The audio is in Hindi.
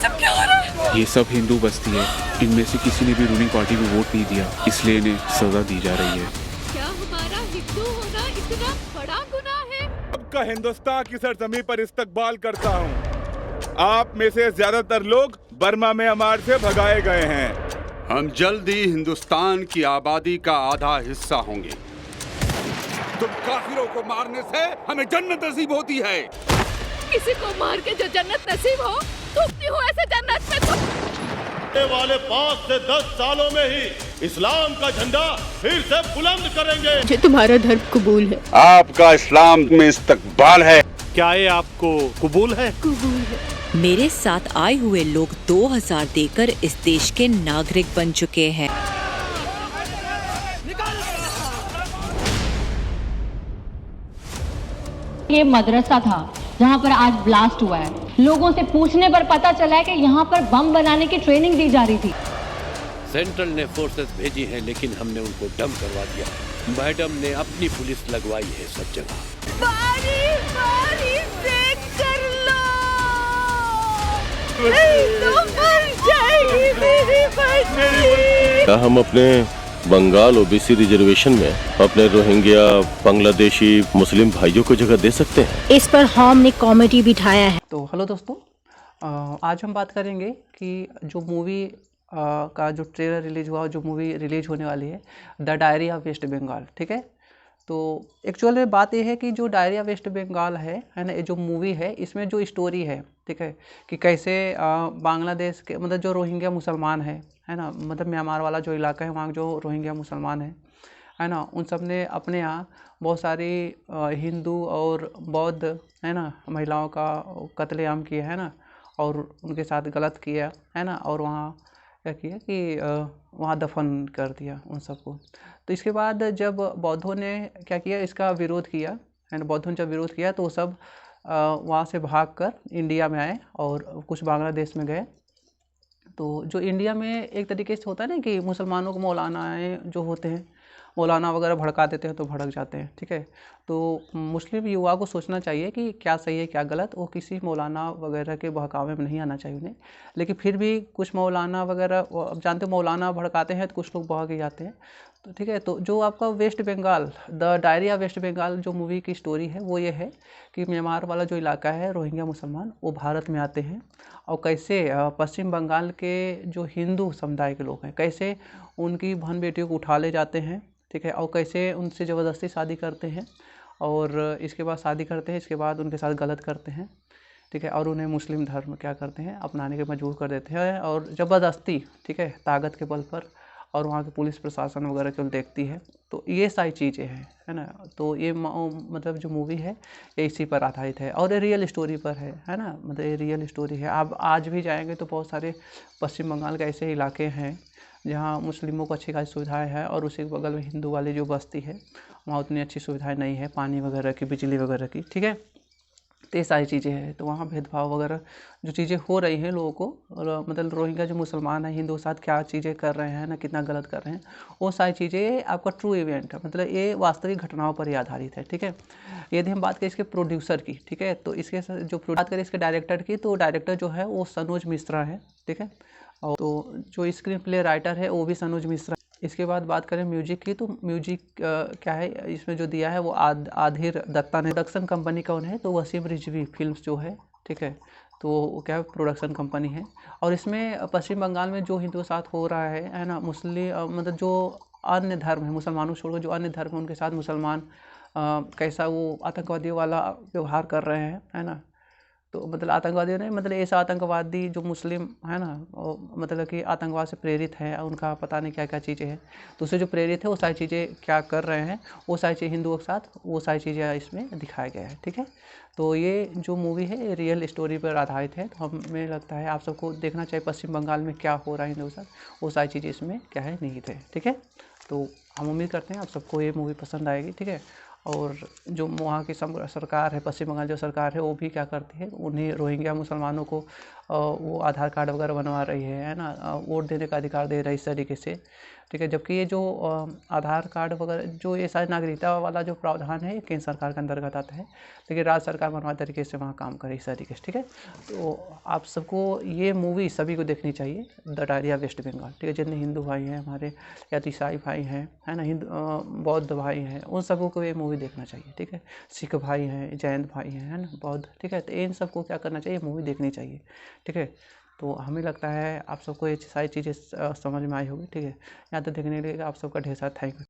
सब क्या हो रहा है? ये सब हिंदू बस्ती है। इनमें से किसी ने भी रूलिंग पार्टी को वोट नहीं दिया, इसलिए इन्हें सजा दी जा रही है। क्या हमारा हिंदू होना इतना बड़ा गुनाह है? आपका हिंदुस्तान की सरजमीं पर इस्तकबाल करता हूँ। आप में से ज्यादातर लोग बर्मा म्यांमार से भगाए गए हैं। हम जल्द ही हिंदुस्तान की आबादी का आधा हिस्सा होंगे। तुम काफिरों को मारने से हमें जन्नत नसीब होती है। किसी को मार के जो जन्नत नसीब हो, तुम क्यों हो ऐसे जन्नत में? आने वाले 5 से 10 सालों में ही इस्लाम का झंडा फिर से बुलंद करेंगे। मुझे तुम्हारा धर्म कबूल है। आपका इस्लाम में इस्तकबाल है। क्या ये आपको कबूल है? कबूल है। मेरे साथ आए हुए लोग 2000 देकर इस देश के नागरिक बन चुके हैं। ये मदरसा था जहाँ पर आज ब्लास्ट हुआ है। लोगों से पूछने पर पता चला है कि यहाँ पर बम बनाने की ट्रेनिंग दी जा रही थी। सेंट्रल ने फोर्सेस भेजी हैं, लेकिन हमने उनको डंप करवा दिया। मैडम ने अपनी पुलिस लगवाई है सब जगह। बारी बारी देख कर लो, नहीं तो मर जाएगी मेरी बच्ची। क्या हम अपने बंगाल ओबीसी रिजर्वेशन में अपने रोहिंग्या, बांग्लादेशी, मुस्लिम भाइयों को जगह दे सकते हैं? इस पर हमने कॉमेडी बिठाया है। तो हेलो दोस्तों, आज हम बात करेंगे कि जो मूवी का जो ट्रेलर रिलीज हुआ, जो मूवी रिलीज होने वाली है, the diary of West Bengal. ठीक है, तो एक्चुअल में बात यह है कि जो डायरी ऑफ वेस्ट बंगाल है ना, ये जो मूवी है इसमें जो स्टोरी है, ठीक है, कि कैसे बांग्लादेश के मतलब जो रोहिंग्या मुसलमान है ना, मतलब म्यांमार वाला जो इलाका है वहाँ जो रोहिंग्या मुसलमान है ना, उन सब ने अपने यहाँ बहुत सारी हिंदू और बौद्ध है ना महिलाओं का कत्लेआम किया है ना, और उनके साथ गलत किया है ना, और वहाँ क्या किया कि वहाँ दफन कर दिया उन सबको। तो इसके बाद जब बौद्धों ने क्या किया, इसका विरोध किया है ना, बौद्धों ने जब विरोध किया तो वो सब वहाँ से भागकर इंडिया में आए और कुछ बांग्लादेश में गए। तो जो इंडिया में एक तरीके से होता है ना कि मुसलमानों को मौलानाएँ जो होते हैं, मौलाना वगैरह भड़का देते हैं तो भड़क जाते हैं। ठीक है, तो मुस्लिम युवा को सोचना चाहिए कि क्या सही है क्या गलत। वो किसी मौलाना वगैरह के बहकावे में नहीं आना चाहिए उन्हें, लेकिन फिर भी कुछ मौलाना वगैरह, अब जानते हो मौलाना भड़काते हैं तो कुछ लोग बहक ही जाते हैं। तो ठीक है, तो जो आपका West Bengal, the diary of West Bengal जो मूवी की स्टोरी है वो ये है कि म्यांमार वाला जो इलाका है रोहिंग्या मुसलमान, वो भारत में आते हैं और कैसे पश्चिम बंगाल के जो हिंदू समुदाय के लोग हैं कैसे उनकी बहन बेटियों को उठा ले जाते हैं। ठीक है, और कैसे उनसे ज़बरदस्ती शादी करते हैं और इसके बाद शादी करते हैं, इसके बाद उनके साथ गलत करते हैं। ठीक है, और उन्हें मुस्लिम धर्म क्या करते हैं अपनाने के मजबूर कर देते हैं और ज़बरदस्ती, ठीक है, ताकत के बल पर, और वहाँ की पुलिस प्रशासन वगैरह केवल देखती है। तो ये सारी चीज़ें हैं, है ना। तो ये मतलब जो मूवी है ये इसी पर आधारित है और ये रियल स्टोरी पर है ना, मतलब ये रियल स्टोरी है। आप आज भी जाएंगे तो बहुत सारे पश्चिम बंगाल के ऐसे इलाके हैं जहाँ मुस्लिमों को अच्छी खासी सुविधाएं हैं और उसी के बगल में हिंदू वाली जो बस्ती है वहाँ उतनी अच्छी सुविधाएं नहीं है, पानी वगैरह की, बिजली वगैरह की। ठीक है, तो ये सारी चीज़ें हैं। तो वहाँ भेदभाव वगैरह जो चीज़ें हो रही हैं लोगों को, और मतलब रोहिंग्या जो मुसलमान हैं हिंदू के साथ क्या चीज़ें कर रहे हैं ना, कितना गलत कर रहे हैं, वो सारी चीज़ें आपका ट्रू इवेंट है, मतलब ये वास्तविक घटनाओं पर ही आधारित है। ठीक है, यदि हम बात करें इसके प्रोड्यूसर की, ठीक है, तो इसके जो बात करें इसके डायरेक्टर की, तो डायरेक्टर जो है वो सनोज मिश्रा है। ठीक है, और तो जो स्क्रीन प्ले राइटर है वो भी सनोज मिश्रा। इसके बाद बात करें म्यूजिक की, तो म्यूजिक क्या है इसमें जो दिया है वो आधिर दत्ता ने। प्रोडक्शन कंपनी कौन है, तो वसीम रिजवी फिल्म्स जो है, ठीक है, तो वो क्या है प्रोडक्शन कंपनी है। और इसमें पश्चिम बंगाल में जो हिंदुओं के साथ हो रहा है ना, मुस्लिम मतलब जो अन्य धर्म है, मुसलमानों छोड़कर जो अन्य धर्म है उनके साथ मुसलमान कैसा वो आतंकवादियों वाला व्यवहार कर रहे हैं, है ना। तो मतलब आतंकवादी नहीं, मतलब ऐसा आतंकवादी जो मुस्लिम है ना, मतलब कि आतंकवाद से प्रेरित है, उनका पता नहीं क्या क्या चीज़ें हैं, तो उससे जो प्रेरित है वो सारी चीज़ें क्या कर रहे हैं, वो सारी चीज़ें हिंदुओं के साथ वो सारी चीज़ें इसमें दिखाया गया है। ठीक है, तो ये जो मूवी है रियल स्टोरी पर आधारित है। तो हमें लगता है आप सबको देखना चाहिए पश्चिम बंगाल में क्या हो रहा है हिंदुओं के साथ, वो सारी चीज़ें इसमें क्या है निहित है। ठीक है, तो हम उम्मीद करते हैं आप सबको ये मूवी पसंद आएगी। ठीक है, और जो वहाँ की सरकार है, पश्चिम बंगाल जो सरकार है वो भी क्या करती है, उन्हें रोहिंग्या मुसलमानों को वो आधार कार्ड वगैरह बनवा रही है ना, वोट देने का अधिकार दे रही है इस तरीके से, ठीक है। जबकि ये जो आधार कार्ड वगैरह जो ये सारी नागरिकता वाला जो प्रावधान है ये केंद्र सरकार के अंतर्गत आता है, लेकिन राज्य सरकार मनमाने तरीके से वहाँ काम करे इस तरीके से, ठीक है। तो आप सबको ये मूवी सभी को देखनी चाहिए, the diary of West Bengal, ठीक है। जितने हिंदू भाई हैं हमारे या तो ईसाई भाई हैं, है ना, बौद्ध भाई हैं, उन सबको को ये मूवी देखना चाहिए, ठीक है। सिख भाई हैं, जैन भाई हैं, है ना, बौद्ध, ठीक है। तो इन सबको क्या करना चाहिए, मूवी देखनी चाहिए, ठीक है। तो हमें लगता है आप सबको ये सारी चीज़ें समझ में आई होगी, ठीक है। यहाँ तक देखने के लिए आप सबका ढेर सारा थैंक यू।